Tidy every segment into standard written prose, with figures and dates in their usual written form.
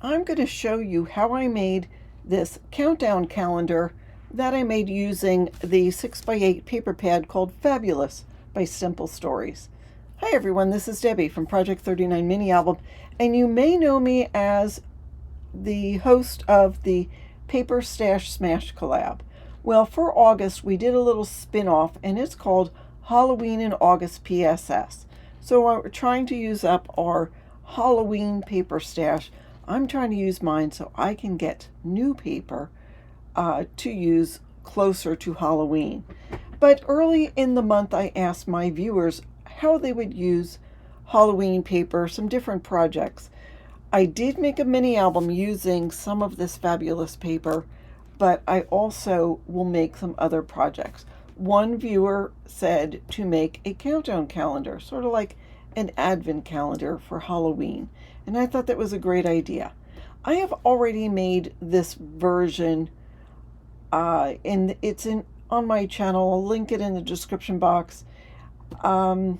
I'm going to show you how I made this countdown calendar that I made using the 6x8 paper pad called Fabulous by Simple Stories. Hi everyone, this is Debbie from Project 39 Mini Album, and you may know me as the host of the Paperstashsmash collab. Well, for August we did a little spin-off, and it's called Halloween in August PSS. So we're trying to use up our Halloween paper stash. I'm trying to use mine so I can get new paper to use closer to Halloween. But early in the month I asked my viewers how they would use Halloween paper, some different projects. I did make a mini album using some of this fabulous paper, but I also will make some other projects. One viewer said to make a countdown calendar, sort of like an advent calendar for Halloween, and I thought that was a great idea. I have already made this version, and it's on my channel. I'll link it in the description box. I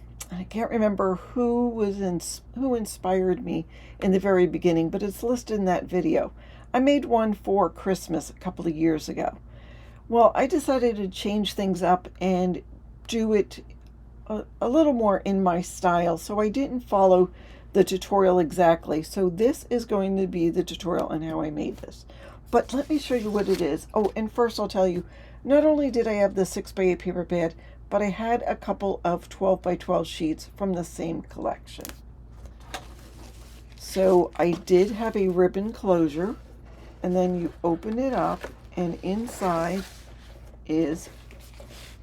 can't remember who inspired me in the very beginning, but it's listed in that video. I made one for Christmas a couple of years ago. Well, I decided to change things up and do it a little more in my style, so I didn't follow the tutorial exactly. So this is going to be the tutorial on how I made this. But let me show you what it is. Oh, and first I'll tell you, not only did I have the 6x8 paper pad, but I had a couple of 12x12 sheets from the same collection. So I did have a ribbon closure, and then you open it up, and inside is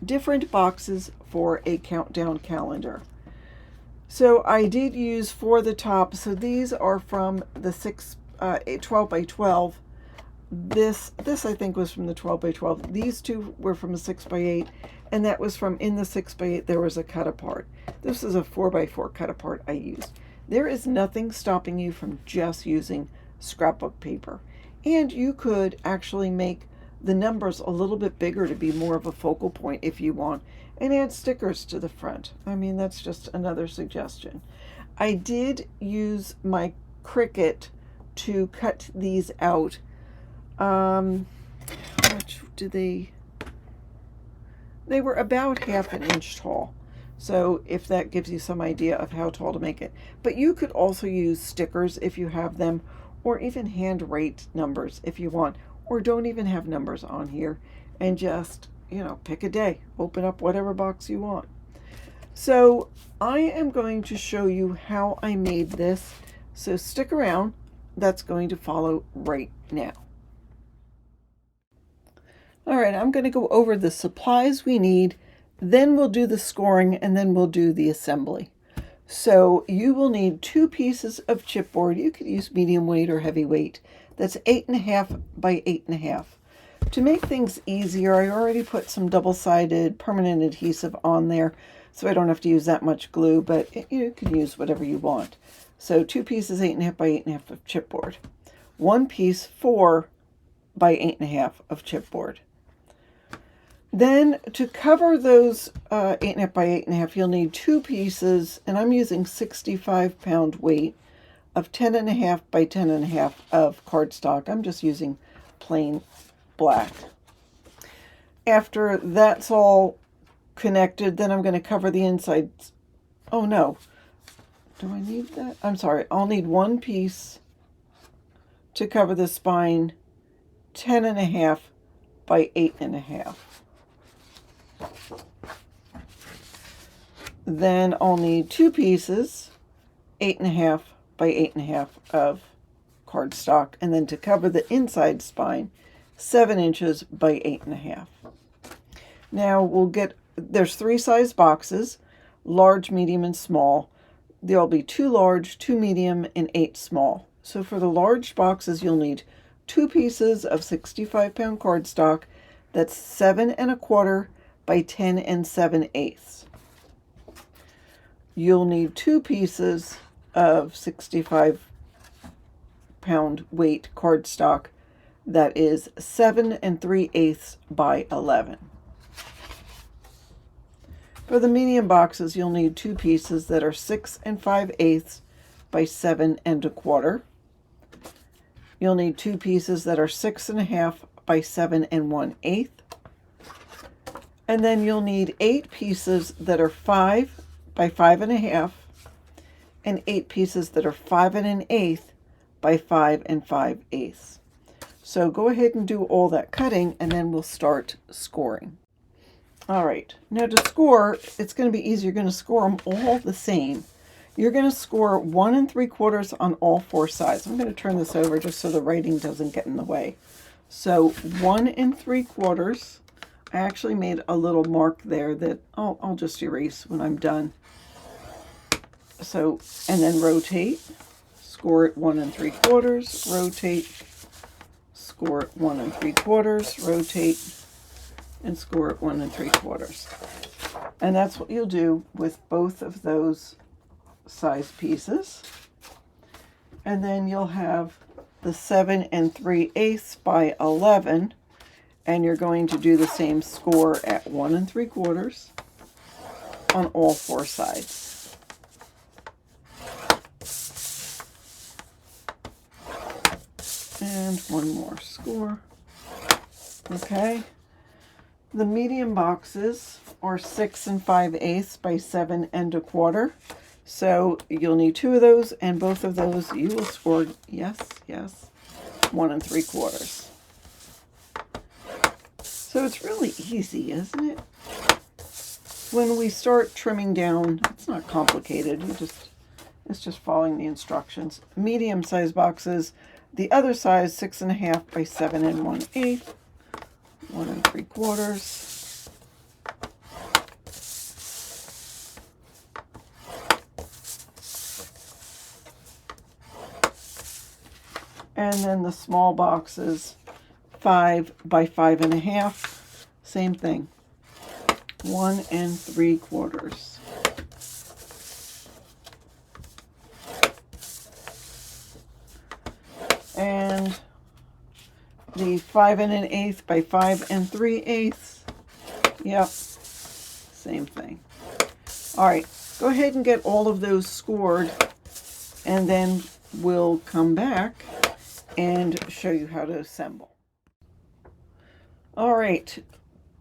different boxes for a countdown calendar. So I did use for the top, so these are from the 12x12. This I think was from the 12x12. These two were from a 6x8, and that was from, in the 6x8 there was a cut apart. This is a 4x4 cut apart I used. There is nothing stopping you from just using scrapbook paper. And you could actually make the numbers a little bit bigger to be more of a focal point if you want, and add stickers to the front. I mean, that's just another suggestion. I did use my Cricut to cut these out. How much did they were about 1/2 inch tall. So if that gives you some idea of how tall to make it. But you could also use stickers if you have them, or even hand rate numbers if you want, or don't even have numbers on here, and just, pick a day, open up whatever box you want. So I am going to show you how I made this, so stick around. That's going to follow right now. All right, I'm going to go over the supplies we need, then we'll do the scoring, and then we'll do the assembly. So you will need 2 pieces of chipboard. You could use medium weight or heavy weight. That's 8.5 by 8.5. To make things easier, I already put some double-sided permanent adhesive on there, so I don't have to use that much glue, but you can use whatever you want. So 2 pieces 8.5 by 8.5 of chipboard. 1 piece 4 by 8.5 of chipboard. Then to cover those 8.5 by 8.5, you'll need 2 pieces, and I'm using 65-pound weight of 10.5 by 10.5 of cardstock. I'm just using plain black. After that's all connected, then I'm going to cover the insides. Oh no, do I need that? I'm sorry, I'll need 1 piece to cover the spine, 10.5 by 8.5. Then I'll need 2 pieces, 8.5 by 8.5 of cardstock, and then to cover the inside spine, 7 inches by 8.5. Now there's 3 size boxes, large, medium, and small. There'll be 2 large, 2 medium, and 8 small. So for the large boxes, you'll need 2 pieces of 65-pound cardstock. That's 7.25 by 10 7/8. You'll need 2 pieces of 65-pound weight cardstock. That is 7 3/8 by 11. For the medium boxes, you'll need 2 pieces that are 6 5/8 by 7 1/4. You'll need 2 pieces that are 6.5 by 7 1/8. And then you'll need 8 pieces that are 5 by 5.5 and 8 pieces that are 5 1/8 by 5 5/8. So go ahead and do all that cutting, and then we'll start scoring. All right, now to score, it's going to be easy. You're going to score them all the same. You're going to score 1 3/4 on all 4 sides. I'm going to turn this over just so the writing doesn't get in the way. So 1 3/4. I actually made a little mark there that I'll just erase when I'm done. So, and then rotate, score it 1 3/4, rotate, score it 1 3/4, rotate, and score it 1 3/4. And that's what you'll do with both of those size pieces. And then you'll have the 7 3/8 by 11, and you're going to do the same score at 1 3/4 on all 4 sides. And one more score. Okay. The medium boxes are 6 5/8 by 7 1/4. So you'll need 2 of those, and both of those you will score, yes, 1 3/4. So it's really easy, isn't it? When we start trimming down, it's not complicated. It's just following the instructions. Medium size boxes, the other size 6.5 by 7 1/8, 1 3/4. And then the small boxes, 5 by 5.5, same thing, 1 3/4. And the 5 1/8 by 5 3/8, yep, same thing. All right, go ahead and get all of those scored, and then we'll come back and show you how to assemble. All right,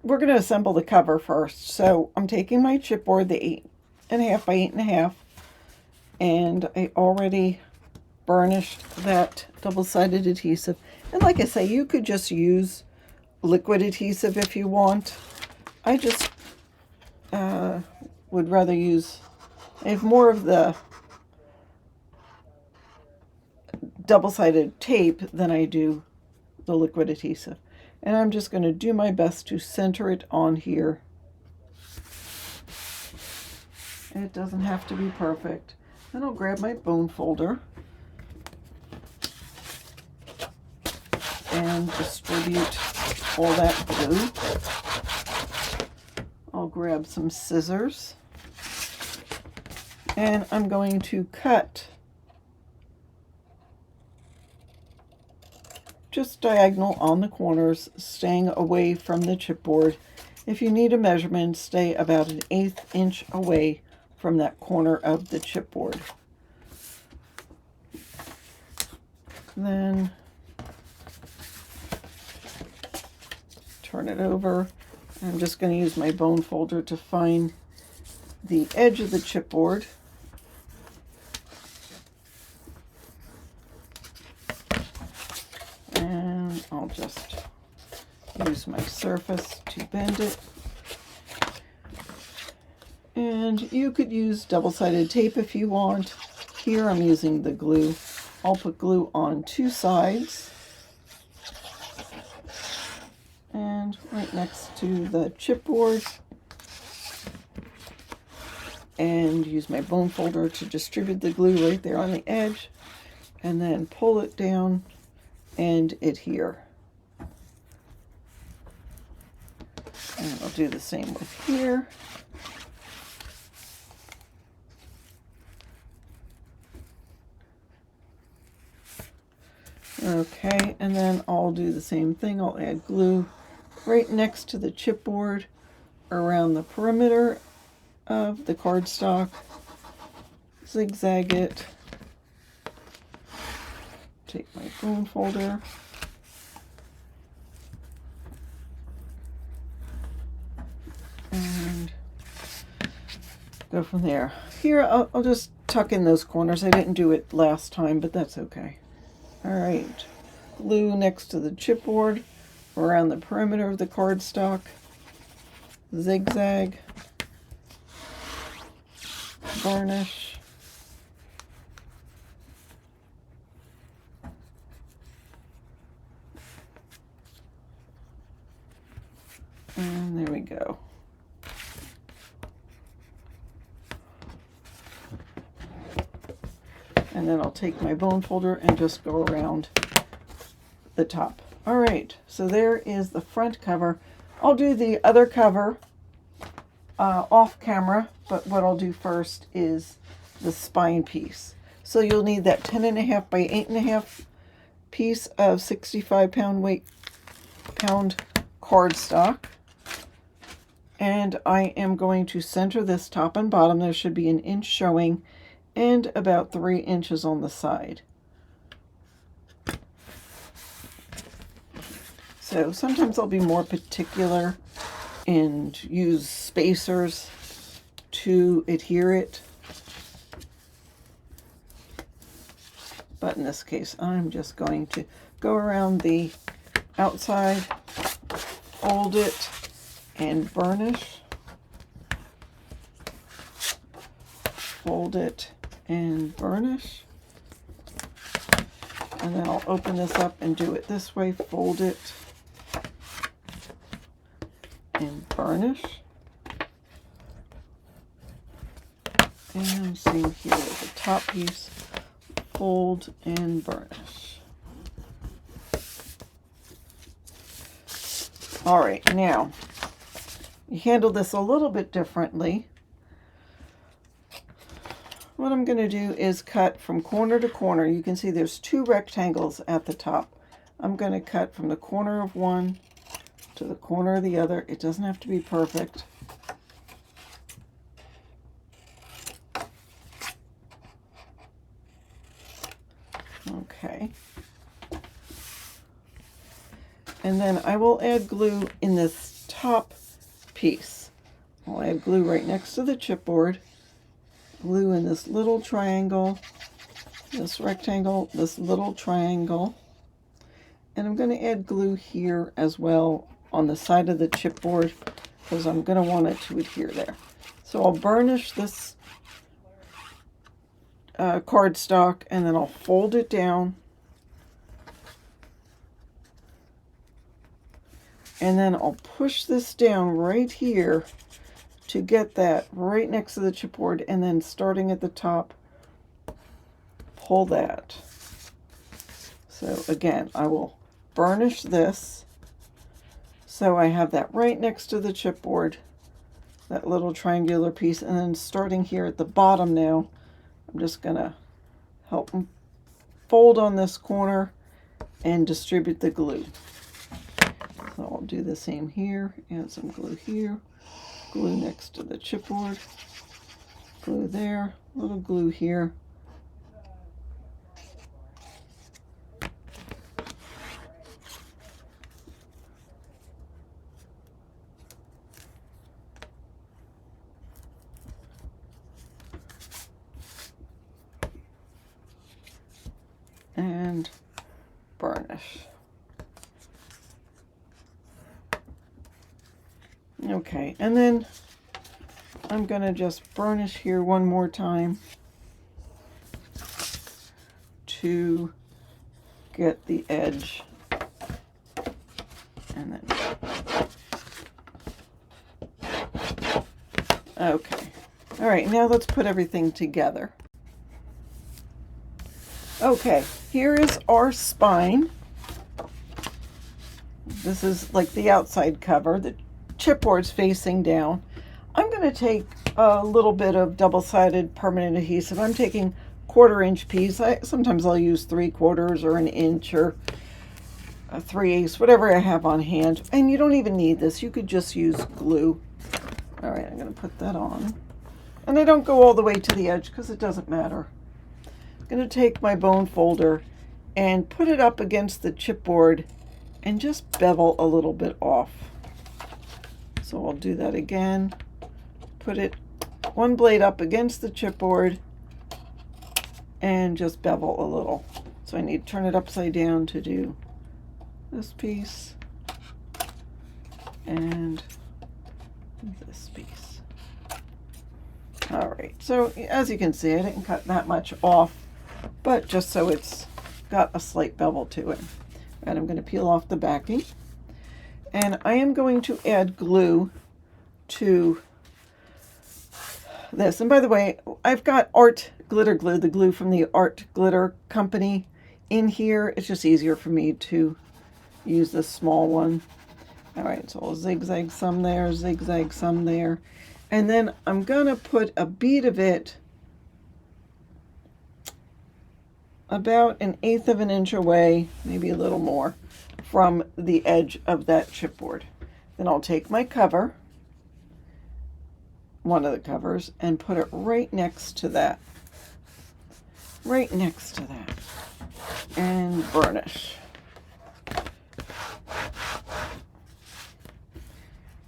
we're going to assemble the cover first. So I'm taking my chipboard, the 8.5 by 8.5, and I already burnished that double-sided adhesive. And like I say, you could just use liquid adhesive if you want. I just would rather use, I have more of the double-sided tape than I do the liquid adhesive. And I'm just going to do my best to center it on here. It doesn't have to be perfect. Then I'll grab my bone folder and distribute all that glue. I'll grab some scissors, and I'm going to cut just diagonal on the corners, staying away from the chipboard. If you need a measurement, stay about 1/8 inch away from that corner of the chipboard. Then turn it over. I'm just going to use my bone folder to find the edge of the chipboard. And I'll just use my surface to bend it. And you could use double-sided tape if you want. Here I'm using the glue. I'll put glue on 2 sides. And right next to the chipboard. And use my bone folder to distribute the glue right there on the edge. And then pull it down and adhere. And I'll do the same with here. Okay, and then I'll do the same thing. I'll add glue right next to the chipboard around the perimeter of the cardstock. Zigzag it. Take my bone folder. And go from there. Here, I'll just tuck in those corners. I didn't do it last time, but that's okay. All right. Glue next to the chipboard around the perimeter of the cardstock. Zigzag. Varnish. And there we go. And then I'll take my bone folder and just go around the top. All right, so there is the front cover. I'll do the other cover off camera, but what I'll do first is the spine piece. So you'll need that 10.5 by 8.5 piece of 65-pound cardstock. And I am going to center this top and bottom. There should be an inch showing and about 3 inches on the side. So sometimes I'll be more particular and use spacers to adhere it. But in this case, I'm just going to go around the outside, fold it, and burnish. Fold it and burnish. And then I'll open this up and do it this way. Fold it and burnish. And same here with the top piece. Fold and burnish. All right, now you handle this a little bit differently. What I'm going to do is cut from corner to corner. You can see there's 2 rectangles at the top. I'm going to cut from the corner of one to the corner of the other. It doesn't have to be perfect. Okay. And then I will add glue in this top piece. I'll add glue right next to the chipboard. Glue in this little triangle, this rectangle, this little triangle. And I'm going to add glue here as well on the side of the chipboard because I'm going to want it to adhere there. So I'll burnish this cardstock and then I'll fold it down. And then I'll push this down right here to get that right next to the chipboard, and then starting at the top, pull that. So again, I will burnish this so I have that right next to the chipboard, that little triangular piece, and then starting here at the bottom now, I'm just gonna help fold on this corner and distribute the glue. So I'll do the same here, add some glue here. Glue next to the chipboard, glue there, little glue here. And burnish. Okay, and then I'm going to just burnish here one more time to get the edge. And then, okay. All right, now let's put everything together. Okay, here is our spine. This is like the outside cover. The chipboard's facing down. I'm going to take a little bit of double-sided permanent adhesive. I'm taking 1/4 inch piece. Sometimes I'll use 3/4 or an inch or a 3/8, whatever I have on hand. And you don't even need this. You could just use glue. All right, I'm going to put that on. And I don't go all the way to the edge because it doesn't matter. I'm going to take my bone folder and put it up against the chipboard and just bevel a little bit off. So I'll do that again. Put it one blade up against the chipboard and just bevel a little. So I need to turn it upside down to do this piece and this piece. All right, so as you can see, I didn't cut that much off, but just so it's got a slight bevel to it. And I'm going to peel off the backing, and I am going to add glue to this. And by the way, I've got art glitter glue, the glue from the Art Glitter Company in here. It's just easier for me to use this small one. All right, so I'll zigzag some there, zigzag some there. And then I'm gonna put a bead of it about 1/8 of an inch away, maybe a little more, from the edge of that chipboard. Then I'll take my cover, one of the covers, and put it right next to that. Right next to that. And burnish.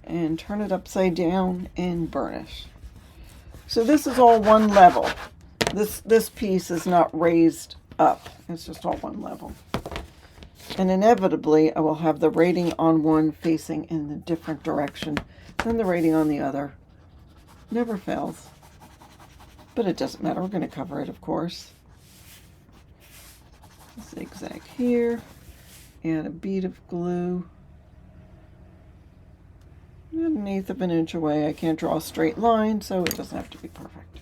And turn it upside down and burnish. So this is all one level. This piece is not raised up. It's just all one level. And inevitably, I will have the rating on one facing in a different direction than the rating on the other. Never fails. But it doesn't matter. We're going to cover it, of course. Zigzag here. Add a bead of glue. 1/8 of an inch away. I can't draw a straight line, so it doesn't have to be perfect.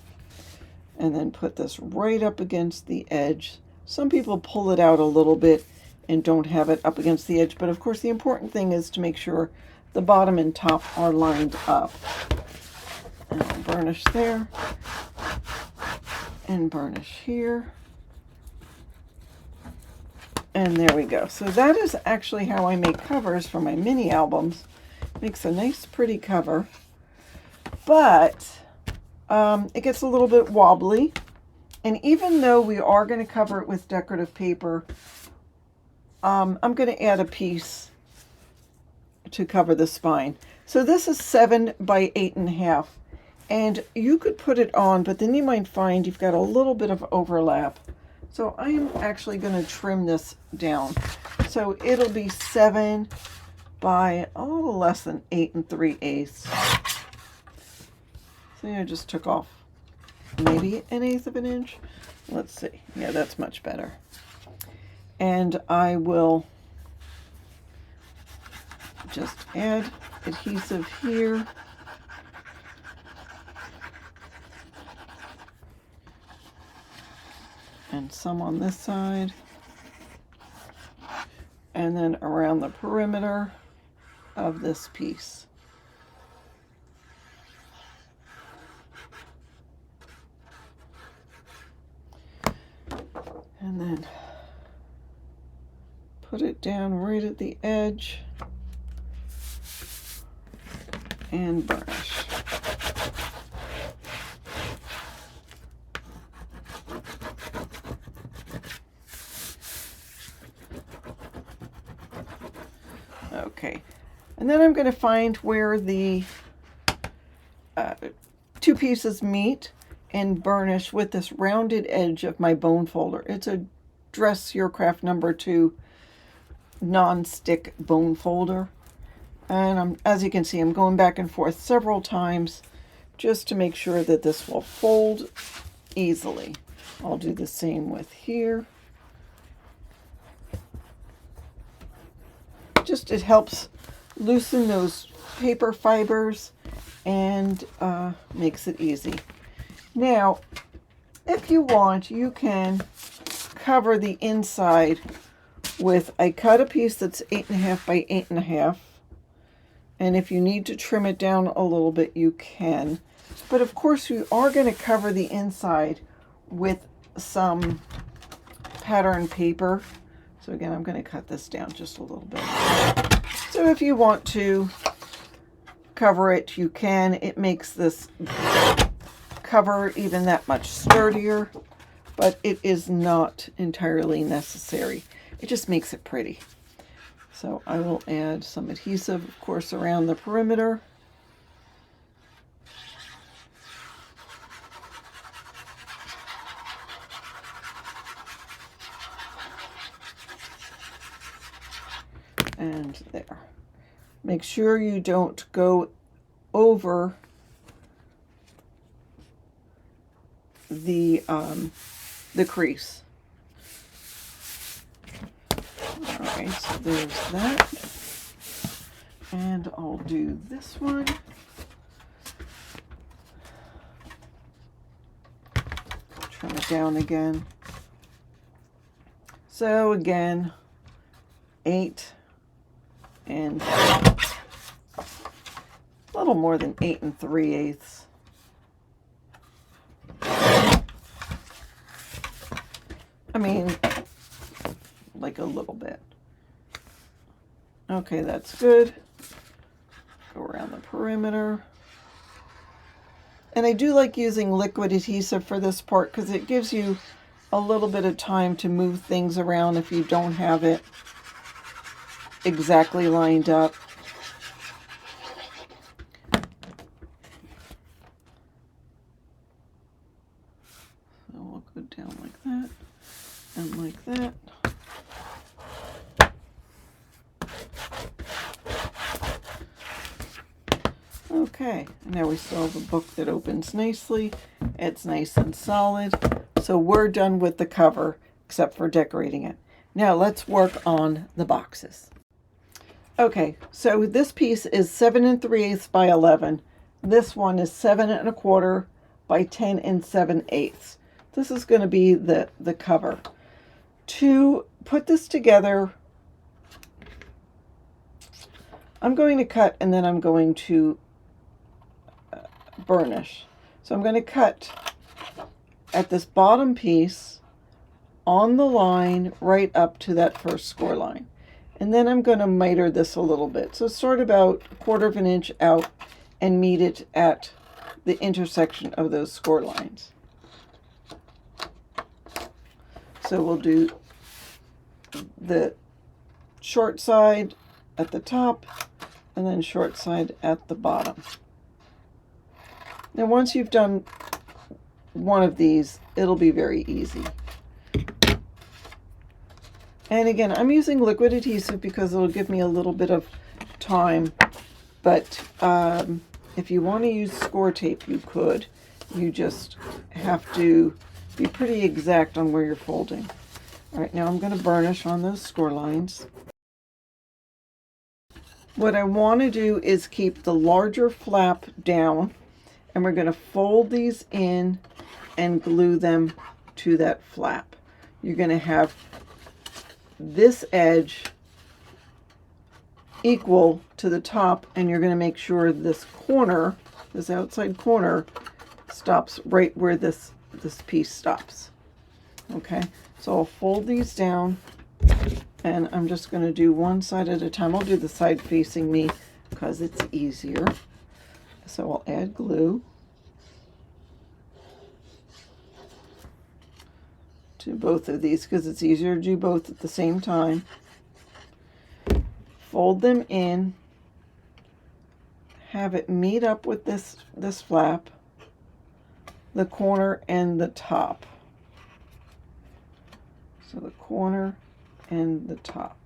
And then put this right up against the edge. Some people pull it out a little bit and don't have it up against the edge, but of course the important thing is to make sure the bottom and top are lined up. And I'll burnish there, and burnish here. And there we go. So that is actually how I make covers for my mini albums. Makes a nice pretty cover, but it gets a little bit wobbly. And even though we are going to cover it with decorative paper, I'm going to add a piece to cover the spine. So this is 7 by 8.5, and you could put it on, but then you might find you've got a little bit of overlap. So I am actually going to trim this down. So it'll be 7 by a little less than 8 3/8. So I just took off maybe 1/8 of an inch. Let's see. Yeah, that's much better. And I will just add adhesive here. And some on this side. And then around the perimeter of this piece. And then put it down right at the edge and burnish. Okay, and then I'm going to find where the two pieces meet and burnish with this rounded edge of my bone folder. It's a Dress Your Craft #2 non-stick bone folder. And as you can see, I'm going back and forth several times just to make sure that this will fold easily. I'll do the same with here. Just it helps loosen those paper fibers and makes it easy. Now, if you want, you can cover the inside with, I cut a piece that's 8.5 by 8.5. And if you need to trim it down a little bit, you can. But of course, you are going to cover the inside with some pattern paper. So again, I'm going to cut this down just a little bit. So if you want to cover it, you can. It makes this cover even that much sturdier. but it is not entirely necessary. It just makes it pretty. So I will add some adhesive, of course, around the perimeter. And there. Make sure you don't go over the crease. All right, so there's that. And I'll do this one. Trim it down again. So again, 8 and a little more than 8 3/8. I mean, like a little bit. Okay, that's good. Go around the perimeter. And I do like using liquid adhesive for this part because it gives you a little bit of time to move things around if you don't have it exactly lined up. So we'll go down like that and like that. Okay, now we still have a book that opens nicely. It's nice and solid. So we're done with the cover, except for decorating it. Now let's work on the boxes. Okay, so this piece is 7 3/8 by 11. This one is 7 1/4 by 10 7/8. This is going to be the cover. To put this together, I'm going to cut and then I'm going to burnish. So I'm going to cut at this bottom piece on the line right up to that first score line. And then I'm going to miter this a little bit. So start about 1/4 of an inch out and meet it at the intersection of those score lines. So we'll do the short side at the top and then short side at the bottom. Now once you've done one of these, it'll be very easy. And again, I'm using liquid adhesive because it'll give me a little bit of time, but if you want to use score tape, you could. You just have to be pretty exact on where you're folding. All right, now I'm going to burnish on those score lines. What I want to do is keep the larger flap down, and we're going to fold these in and glue them to that flap. You're going to have this edge equal to the top, and you're going to make sure this corner, this outside corner, stops right where this piece stops. Okay, so I'll fold these down, and I'm just going to do one side at a time. I'll do the side facing me because it's easier. So I'll add glue to both of these because it's easier to do both at the same time. Fold them in, have it meet up with this flap, the corner and the top. So the corner and the top.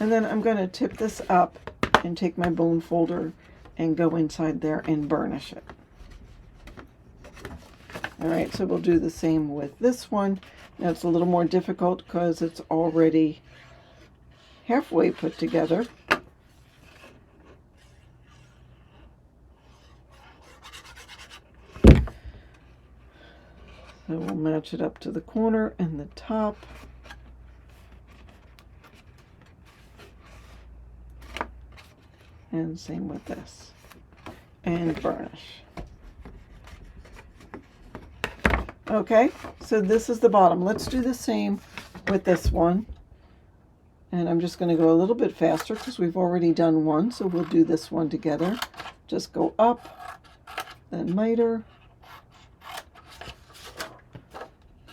And then I'm going to tip this up and take my bone folder and go inside there and burnish it. All right, so we'll do the same with this one. Now it's a little more difficult because it's already halfway put together. So we'll match it up to the corner and the top. And same with this. And burnish. Okay, so this is the bottom. Let's do the same with this one. And I'm just going to go a little bit faster because we've already done one. So we'll do this one together. Just go up, then miter,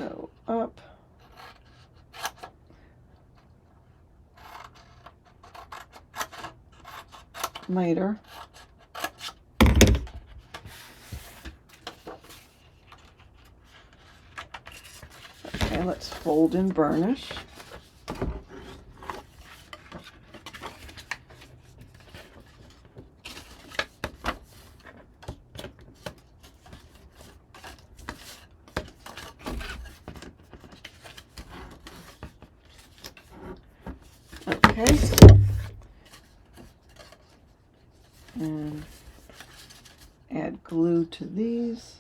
go up. Miter. Okay, let's fold and burnish. Okay, and add glue to these.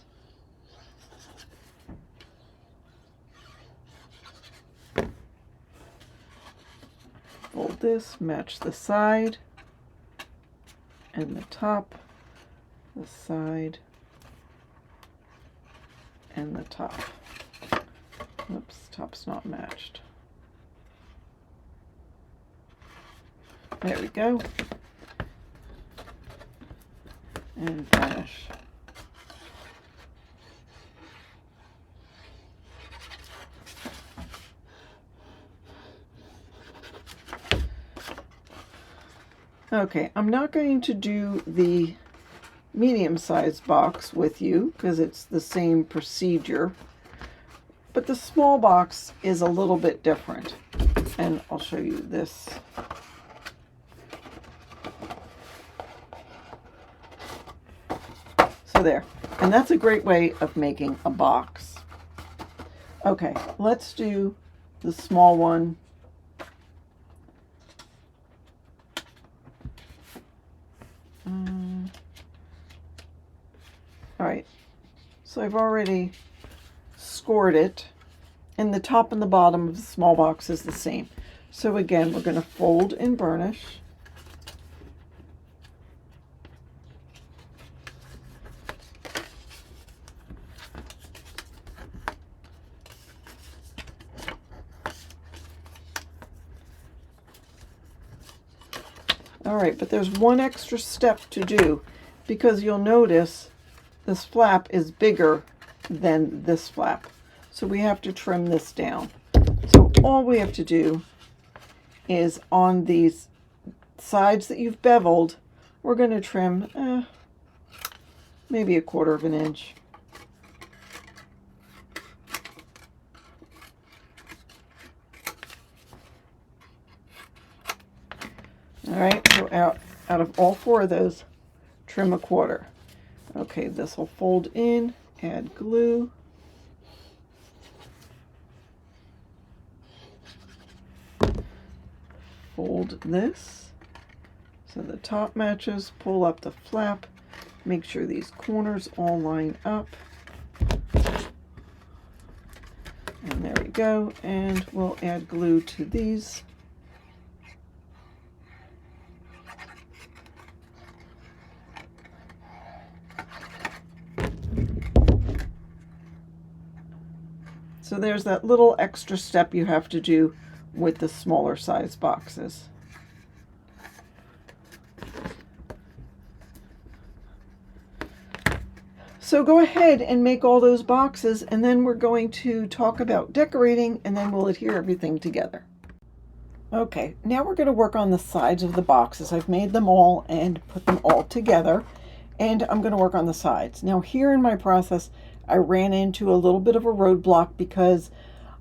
Fold this, match the side and the top, the side and the top. Oops, top's not matched. There we go. And burnish. Okay, I'm not going to do the medium-sized box with you because it's the same procedure, but the small box is a little bit different, and I'll show you this. So there, and that's a great way of making a box. Okay, let's do the small one. All right, so I've already scored it, and the top and the bottom of the small box is the same. So again, we're going to fold and burnish. All right, but there's one extra step to do, because you'll notice this flap is bigger than this flap. So we have to trim this down. So all we have to do is on these sides that you've beveled, we're going to trim maybe 1/4 of an inch. All right, so out of all 4 of those, trim 1/4. Okay, this will fold in, add glue. Fold this so the top matches, pull up the flap, make sure these corners all line up. And there we go, and we'll add glue to these. So there's that little extra step you have to do with the smaller size boxes. So go ahead and make all those boxes, and then we're going to talk about decorating, and then we'll adhere everything together. Okay, now we're going to work on the sides of the boxes. I've made them all and put them all together, and I'm going to work on the sides. Now here in my process, I ran into a little bit of a roadblock because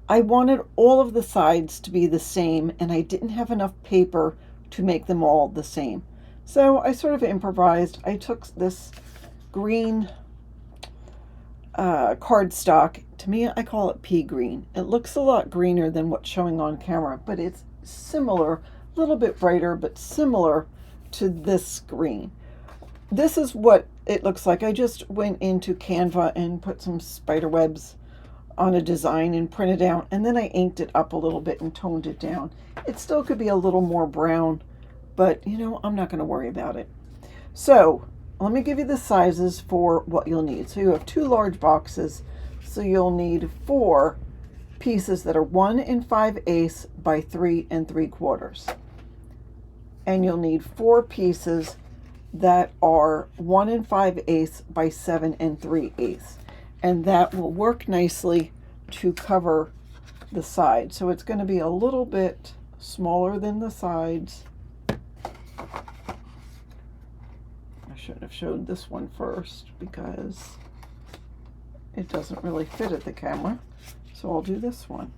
I wanted all of the sides to be the same, and I didn't have enough paper to make them all the same. So I sort of improvised. I took this green cardstock. To me, I call it pea green. It looks a lot greener than what's showing on camera, but it's similar, a little bit brighter, but similar to this green. This is what it looks like. I just went into Canva and put some spider webs on a design and printed out, and then I inked it up a little bit and toned it down. It still could be a little more brown, but you know, I'm not going to worry about it. So let me give you the sizes for what you'll need. So you have 2 large boxes, so you'll need 4 pieces that are 1 5/8 by 3 3/4, and you'll need 4 pieces that are 1 5/8 by 7 3/8, and that will work nicely to cover the side. So it's going to be a little bit smaller than the sides. I should have showed this one first because it doesn't really fit at the camera. So I'll do this one.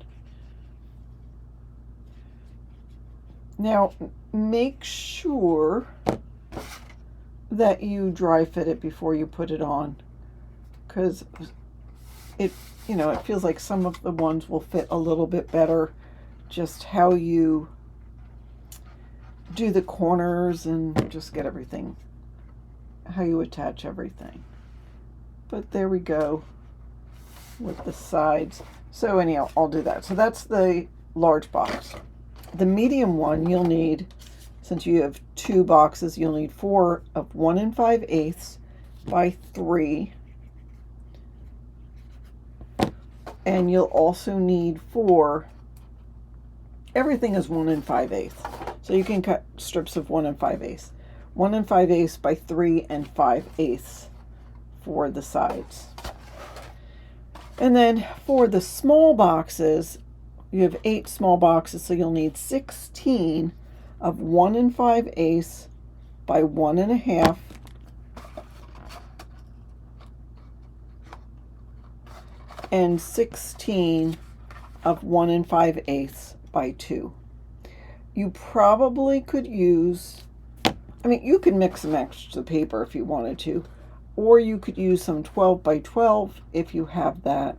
Now make sure that you dry fit it before you put it on, because it feels like some of the ones will fit a little bit better just how you do the corners and just get everything, how you attach everything. But there we go with the sides. So anyhow, I'll do that. So that's the large box. The medium one, you'll need, since you have 2 boxes, you'll need 4 of 1 5/8 by 3. And you'll also need 4, everything is 1 5/8. So you can cut strips of 1 5/8. 1 5/8 by 3 5/8 for the sides. And then for the small boxes, you have 8 small boxes, so you'll need 16 of 1 5/8 by 1 1/2. And 16 of 1 5/8 by 2. You probably could use, you could mix and match the paper if you wanted to, or you could use some 12 by 12 if you have that.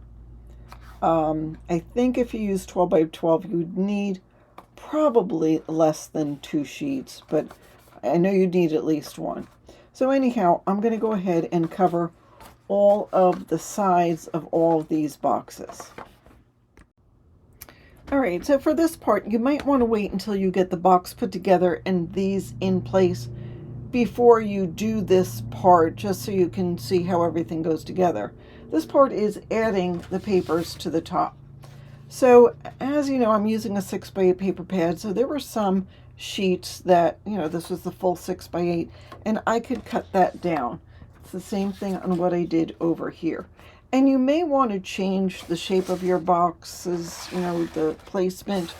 I think if you use 12 by 12, you would need probably less than 2 sheets, but I know you'd need at least 1. So anyhow, I'm going to go ahead and cover all of the sides of all of these boxes. All right, so for this part, you might want to wait until you get the box put together and these in place before you do this part, just so you can see how everything goes together. This part is adding the papers to the top. So as you know, I'm using a 6 by 8 paper pad, so there were some sheets that, this was the full 6 by 8, and I could cut that down. It's the same thing on what I did over here. And you may want to change the shape of your boxes, the placement,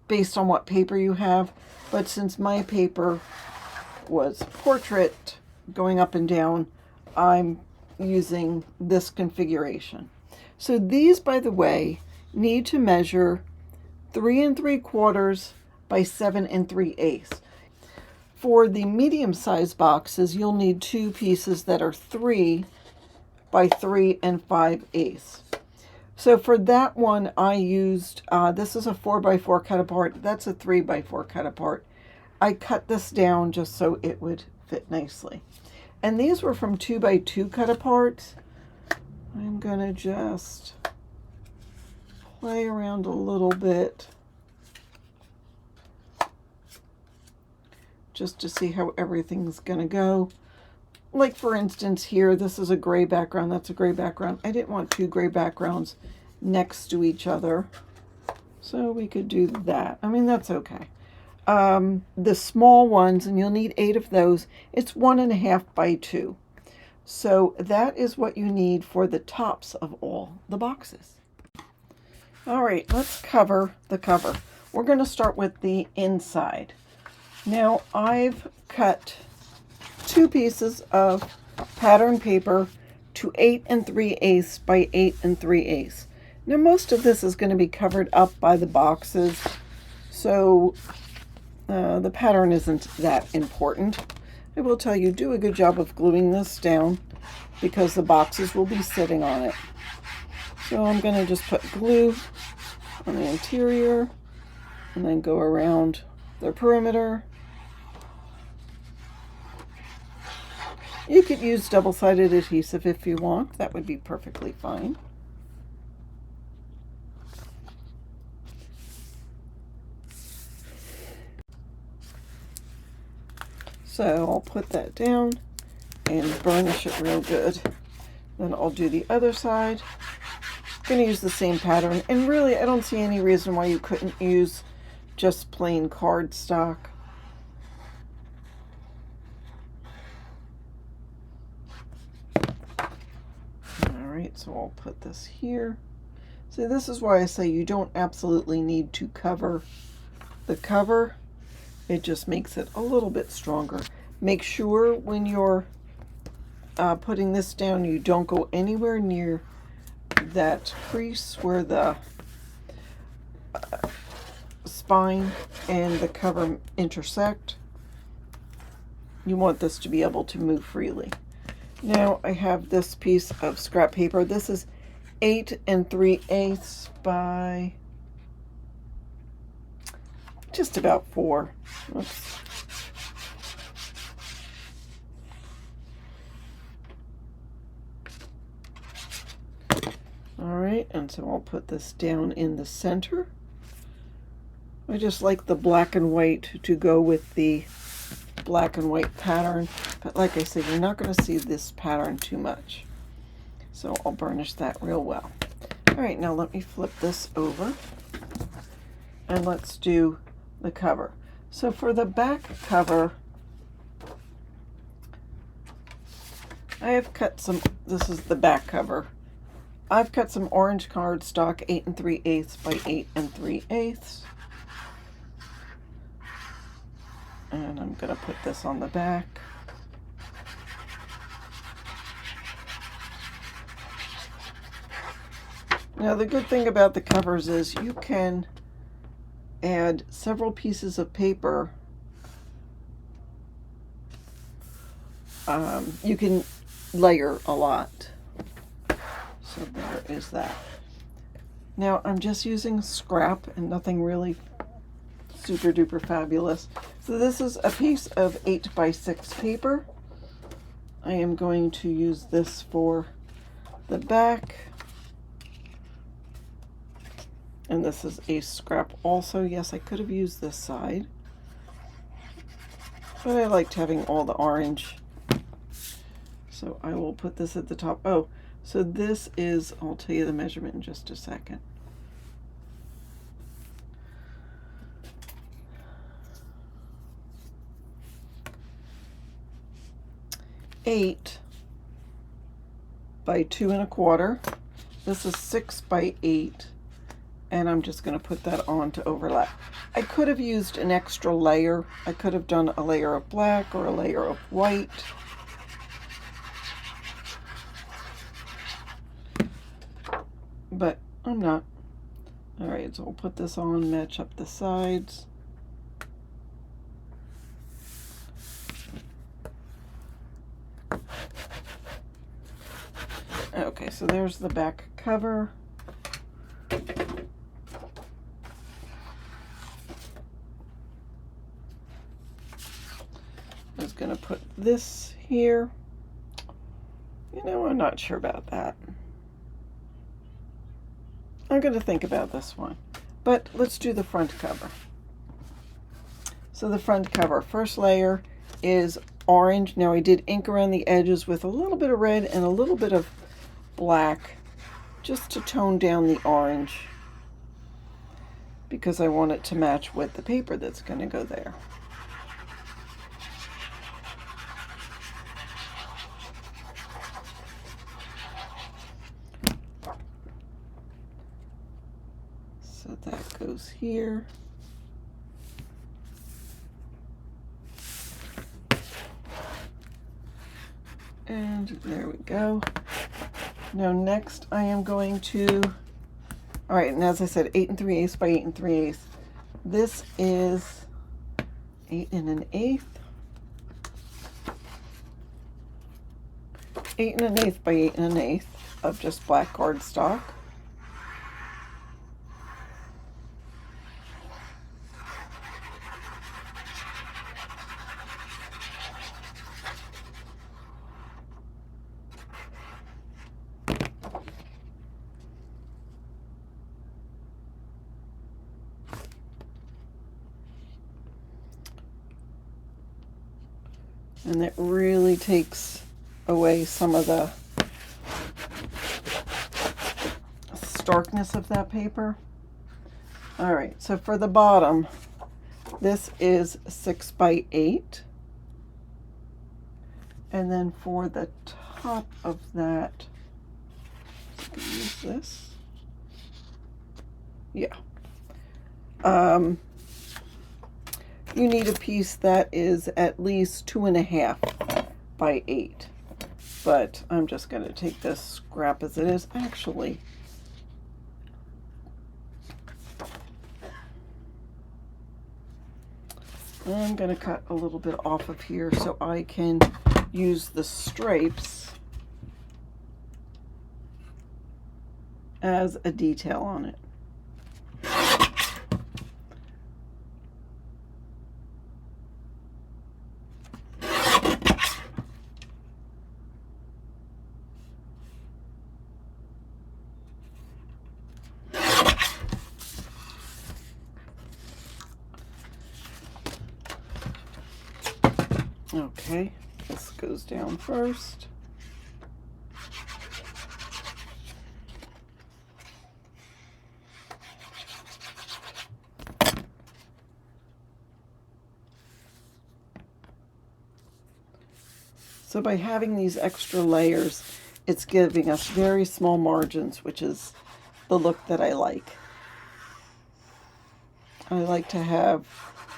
based on what paper you have. But since my paper was portrait going up and down, I'm using this configuration. So these, by the way, need to measure 3 3/4 by 7 3/8. For the medium-sized boxes, you'll need 2 pieces that are 3 by 3 5/8. So for that one, I used, this is a 4 by 4 cut apart. That's a 3 by 4 cut apart. I cut this down just so it would fit nicely. And these were from 2 by 2 cut apart. I'm gonna just play around a little bit just to see how everything's gonna go. Like for instance here, this is a gray background, that's a gray background. I didn't want 2 gray backgrounds next to each other, so we could do that. That's okay. The small ones, and you'll need 8 of those, it's 1 1/2 by 2. So that is what you need for the tops of all the boxes. All right, let's cover the cover. We're going to start with the inside. Now I've cut 2 pieces of pattern paper to 8 3/8 by 8 3/8. Now most of this is going to be covered up by the boxes, so the pattern isn't that important. I will tell you, do a good job of gluing this down because the boxes will be sitting on it. So I'm going to just put glue on the interior and then go around the perimeter. You could use double-sided adhesive if you want. That would be perfectly fine. So I'll put that down and burnish it real good. Then I'll do the other side. I'm going to use the same pattern, and really I don't see any reason why you couldn't use just plain cardstock. Alright, so I'll put this here. See, this is why I say you don't absolutely need to cover the cover. It just makes it a little bit stronger. Make sure when you're putting this down, you don't go anywhere near that crease where the spine and the cover intersect. You want this to be able to move freely. Now I have this piece of scrap paper. This is 8 3/8 by just about 4. Oops. All right, and so I'll put this down in the center. I just like the black and white to go with the black and white pattern, but like I said, you're not going to see this pattern too much. So I'll burnish that real well. All right, now let me flip this over and let's do the cover. So for the back cover, I have cut some, this is the back cover. I've cut some orange cardstock 8 3/8 by 8 3/8. And I'm going to put this on the back. Now the good thing about the covers is you can add several pieces of paper. You can layer a lot. So there is that. Now I'm just using scrap and nothing really super duper fabulous. So this is a piece of 8 by 6 paper. I am going to use this for the back. And this is a scrap also. Yes, I could have used this side, but I liked having all the orange. So I will put this at the top. Oh, so this is, I'll tell you the measurement in just a second. Eight by 2 1/4. This is 6 by 8, and I'm just going to put that on to overlap. I could have used an extra layer. I could have done a layer of black or a layer of white. But I'm not. All right, so we'll put this on, match up the sides. Okay, so there's the back cover. I was going to put this here. You know, I'm not sure about that. I'm going to think about this one. But let's do the front cover. So the front cover, first layer is orange. Now I did ink around the edges with a little bit of red and a little bit of black just to tone down the orange because I want it to match with the paper that's going to go there. So that goes here. And there we go. Now next I am going to, all right, and as I said, 8 3/8 by 8 3/8. This is 8 1/8. 8 1/8 by 8 1/8 of just black cardstock. And it really takes away some of the starkness of that paper. All right, so for the bottom, this is 6 by 8. And then for the top of that, use this. Yeah. You need a piece that is at least 2.5 by 8. But I'm just going to take this scrap as it is. Actually, I'm going to cut a little bit off of here so I can use the stripes as a detail on it. Okay, this goes down first. So by having these extra layers, it's giving us very small margins, which is the look that I like. I like to have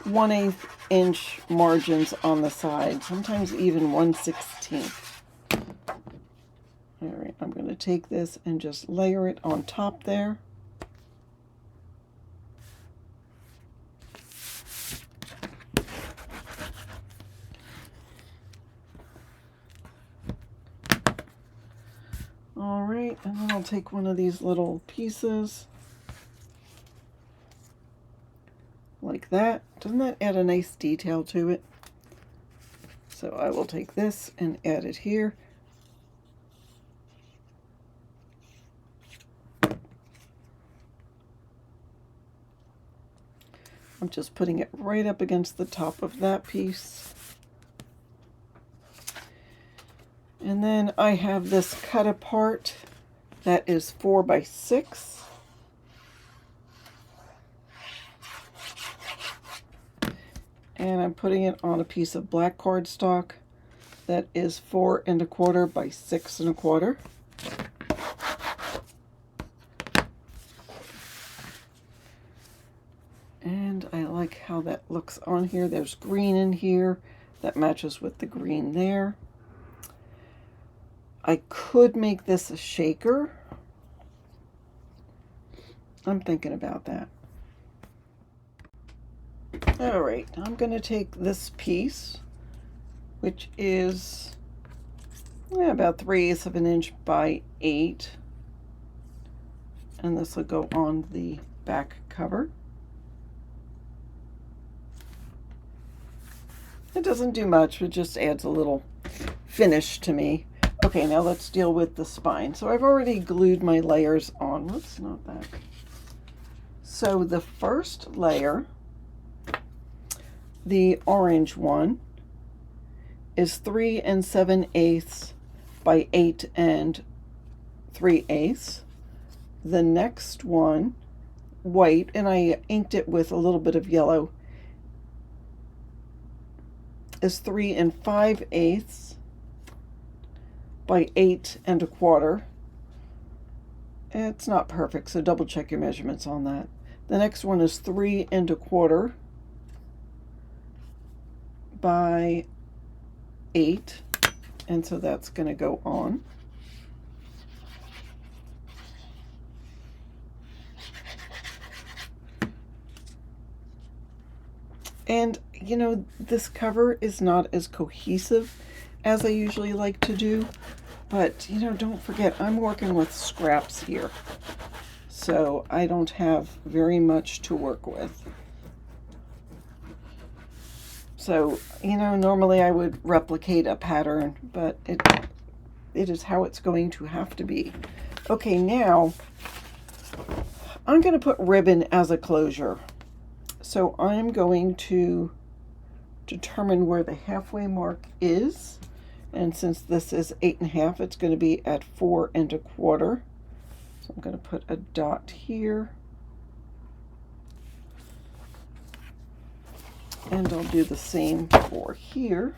1/8 inch margins on the side, sometimes even 1/16. All right, I'm going to take this and just layer it on top there. All right, and then I'll take one of these little pieces like that. Doesn't that add a nice detail to it? So I will take this and add it here. I'm just putting it right up against the top of that piece. And then I have this cut apart that is 4 by 6. And I'm putting it on a piece of black cardstock that is 4 1/4 by 6 1/4. And I like how that looks on here. There's green in here that matches with the green there. I could make this a shaker. I'm thinking about that. All right, I'm going to take this piece, which is about 3/8 of an inch by 8, and this will go on the back cover. It doesn't do much, it just adds a little finish to me. Okay, now let's deal with the spine. So I've already glued my layers on. Whoops, not that. So the first layer, the orange one, is 3 7/8 by 8 3/8. The next one, white, and I inked it with a little bit of yellow, is 3 5/8 by 8 1/4. It's not perfect, so double check your measurements on that. The next one is 3 1/4 by 8, and so that's going to go on. And you know, this cover is not as cohesive as I usually like to do, but you know, don't forget I'm working with scraps here, so I don't have very much to work with. So you know, normally I would replicate a pattern, but it is how it's going to have to be. Okay, now I'm going to put ribbon as a closure. So I'm going to determine where the halfway mark is, and since this is 8 1/2, it's going to be at 4 1/4. So I'm going to put a dot here, and I'll do the same for here.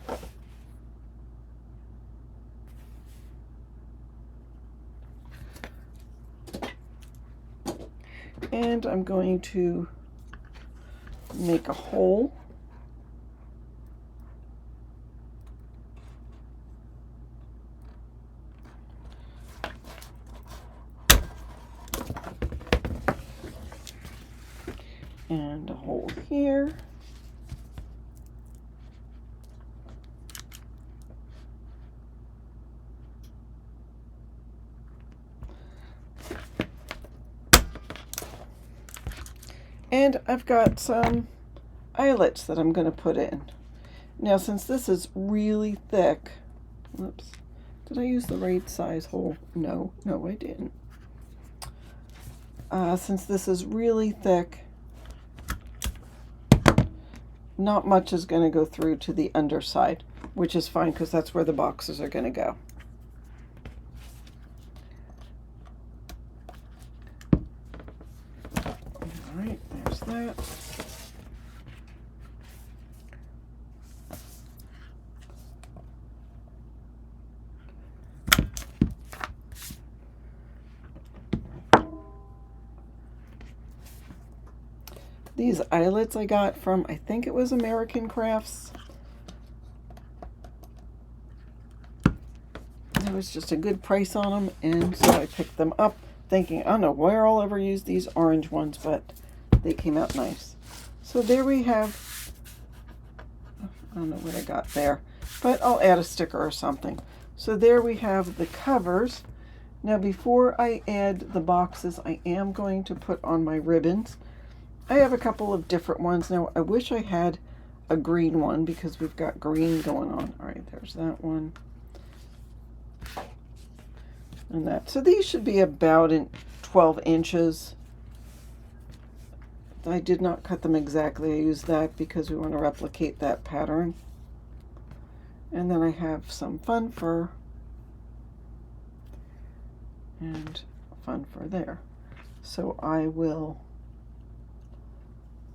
And I'm going to make a hole. And a hole here. And I've got some eyelets that I'm going to put in. Now, since this is really thick, whoops, did I use the right size hole? No, I didn't. Since this is really thick, not much is going to go through to the underside, which is fine because that's where the boxes are going to go. All right, there's that. These eyelets I got from, I think it was American Crafts. There was just a good price on them, and so I picked them up thinking, I don't know where I'll ever use these orange ones, but they came out nice. So there we have, I don't know what I got there, but I'll add a sticker or something. So there we have the covers. Now before I add the boxes, I am going to put on my ribbons. I have a couple of different ones. Now, I wish I had a green one because we've got green going on. All right, there's that one. And that. So these should be about 12 inches. I did not cut them exactly. I used that because we want to replicate that pattern. And then I have some fun fur. And fun fur there. So I will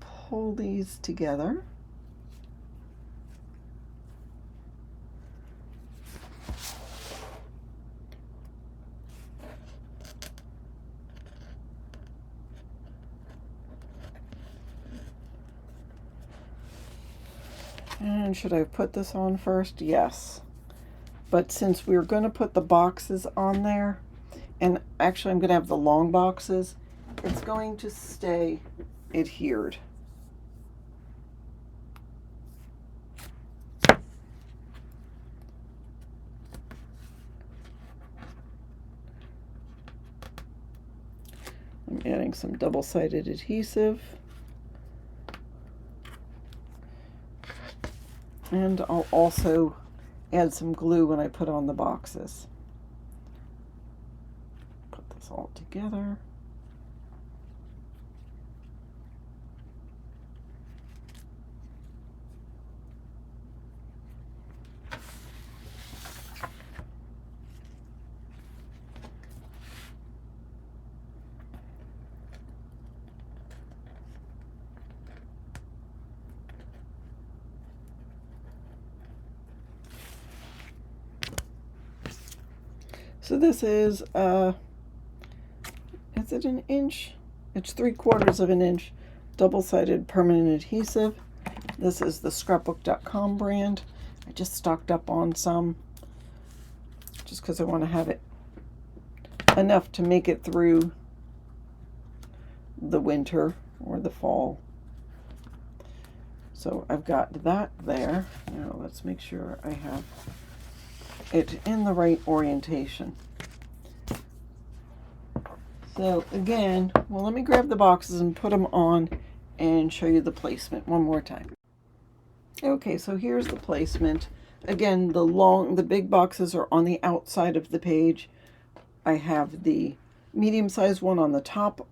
pull these together. And should I put this on first? Yes. But since we're going to put the boxes on there, and actually I'm going to have the long boxes, it's going to stay adhered. I'm adding some double-sided adhesive. And I'll also add some glue when I put on the boxes. Put this all together. So this is, is it an inch? It's 3/4 of an inch double-sided permanent adhesive. This is the scrapbook.com brand. I just stocked up on some just because I want to have it enough to make it through the winter or the fall. So I've got that there. Now let's make sure I have it in the right orientation. So again, well, let me grab the boxes and put them on and show you the placement one more time. Okay, so here's the placement. Again, the big boxes are on the outside of the page. I have the medium-sized one on the top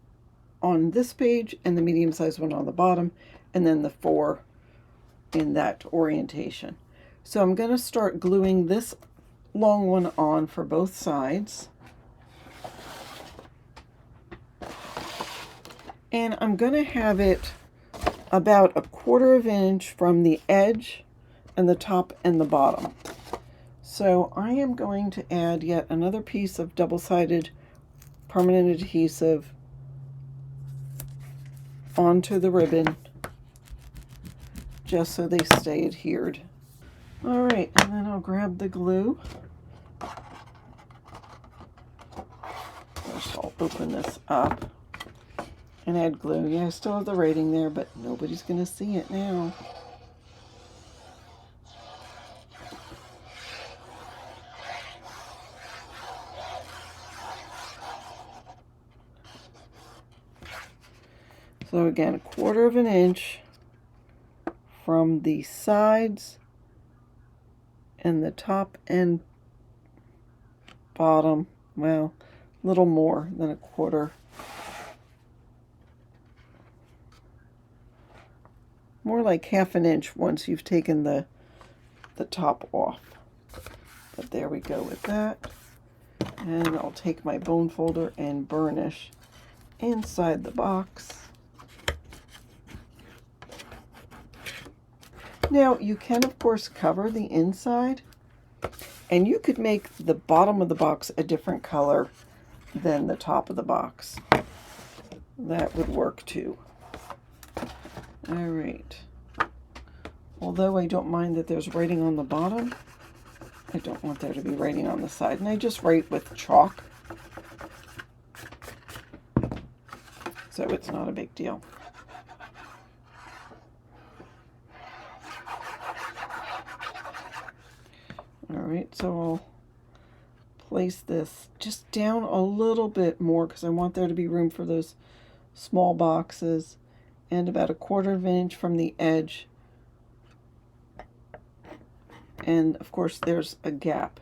on this page and the medium-sized one on the bottom, and then the 4 in that orientation. So I'm going to start gluing this long one on for both sides. And I'm going to have it about 1/4 inch from the edge and the top and the bottom. So I am going to add yet another piece of double-sided permanent adhesive onto the ribbon just so they stay adhered. All right, and then I'll grab the glue. First, I'll open this up and add glue. Yeah, I still have the writing there, but nobody's going to see it now. So again, 1/4 of an inch from the sides and the top and bottom. Well, a little more than 1/4. More like 1/2 an inch once you've taken the top off. But there we go with that. And I'll take my bone folder and burnish inside the box. Now, you can, of course, cover the inside, and you could make the bottom of the box a different color than the top of the box. That would work, too. All right. Although I don't mind that there's writing on the bottom, I don't want there to be writing on the side, and I just write with chalk, so it's not a big deal. All right, so I'll place this just down a little bit more because I want there to be room for those small boxes, and about 1/4 of an inch from the edge. And of course there's a gap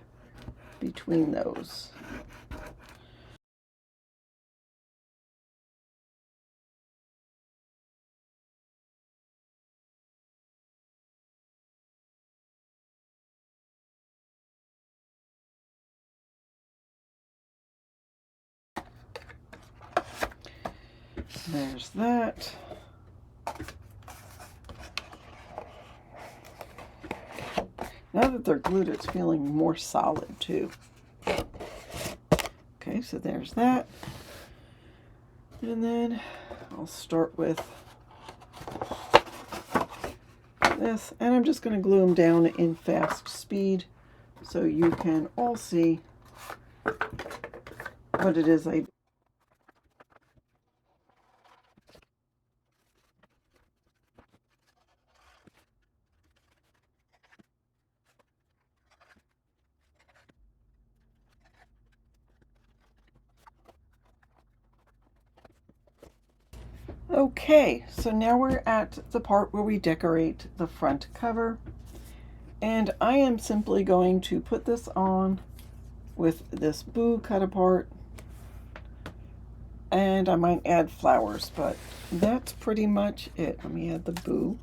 between those. There's that. Now that they're glued, it's feeling more solid too. Okay, so there's that. And then I'll start with this, and I'm just going to glue them down in fast speed so you can all see what it is I do. Okay, so now we're at the part where we decorate the front cover, and I am simply going to put this on with this boo cut apart, and I might add flowers, but that's pretty much it. Let me add the boo.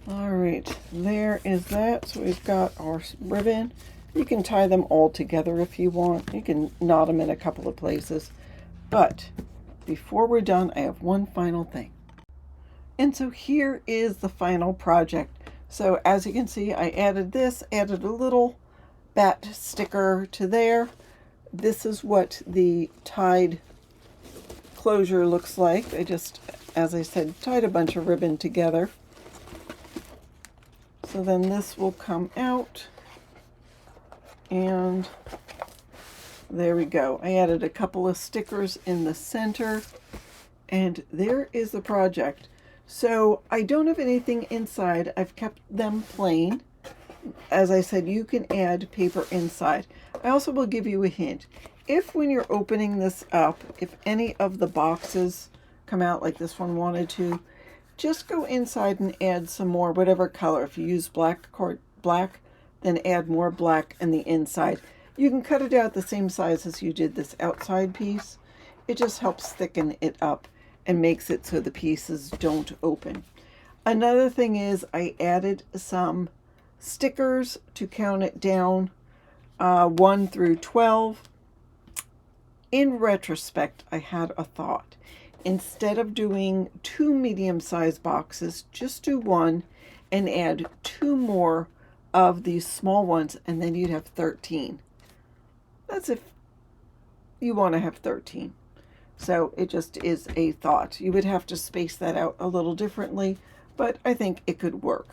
All right, there is that. So we've got our ribbon. You can tie them all together if you want. You can knot them in a couple of places. But before we're done, I have one final thing. And so here is the final project. So as you can see, I added this, added a little bat sticker to there. This is what the tied closure looks like. I just, as I said, tied a bunch of ribbon together. So then this will come out, and there we go. I added a couple of stickers in the center, and there is the project. So I don't have anything inside. I've kept them plain. As I said, you can add paper inside. I also will give you a hint. If when you're opening this up, if any of the boxes come out like this one wanted to, just go inside and add some more, whatever color. If you use black, then add more black in the inside. You can cut it out the same size as you did this outside piece. It just helps thicken it up and makes it so the pieces don't open. Another thing is I added some stickers to count it down, 1 through 12. In retrospect, I had a thought. Instead of doing 2 medium-sized boxes, just do 1 and add 2 more of these small ones, and then you'd have 13. That's if you want to have 13. So it just is a thought. You would have to space that out a little differently, but I think it could work.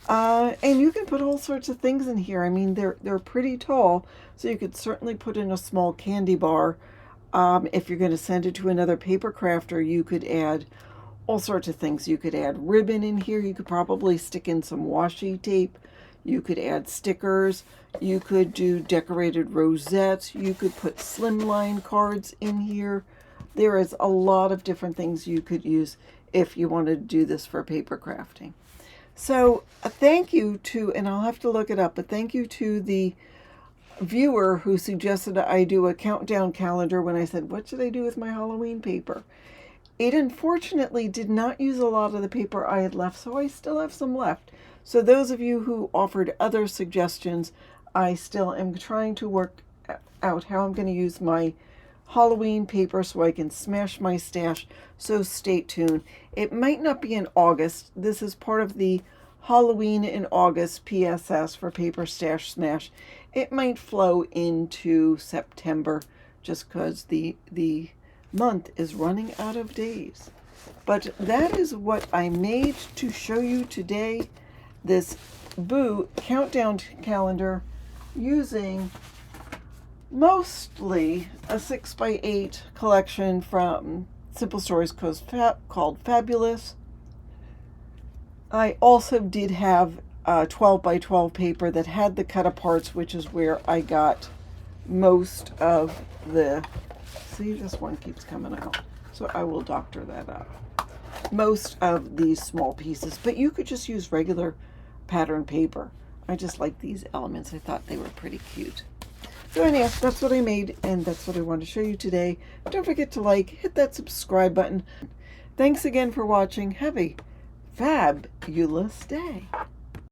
And you can put all sorts of things in here. I mean, they're pretty tall, so you could certainly put in a small candy bar. If you're going to send it to another paper crafter, you could add all sorts of things. You could add ribbon in here. You could probably stick in some washi tape. You could add stickers. You could do decorated rosettes. You could put slimline cards in here. There is a lot of different things you could use if you wanted to do this for paper crafting. So thank you to, and I'll have to look it up, but thank you to the viewer who suggested I do a countdown calendar when I said, what should I do with my Halloween paper? It unfortunately did not use a lot of the paper I had left, so I still have some left. So those of you who offered other suggestions, I still am trying to work out how I'm going to use my Halloween paper so I can smash my stash, so stay tuned. It might not be in August. This is part of the Halloween in August PSS for Paperstashsmash. It might flow into September just because the month is running out of days. But that is what I made to show you today, this Boo countdown calendar using mostly a 6x8 collection from Simple Stories called Fabulous. I also did have 12x12 paper that had the cut aparts, which is where I got most of the, see, this one keeps coming out, so I will doctor that up. Most of these small pieces, but you could just use regular pattern paper. I just like these elements. I thought they were pretty cute. So anyhow, that's what I made, and that's what I wanted to show you today. Don't forget to hit that subscribe button. Thanks again for watching. Have a fabulous day.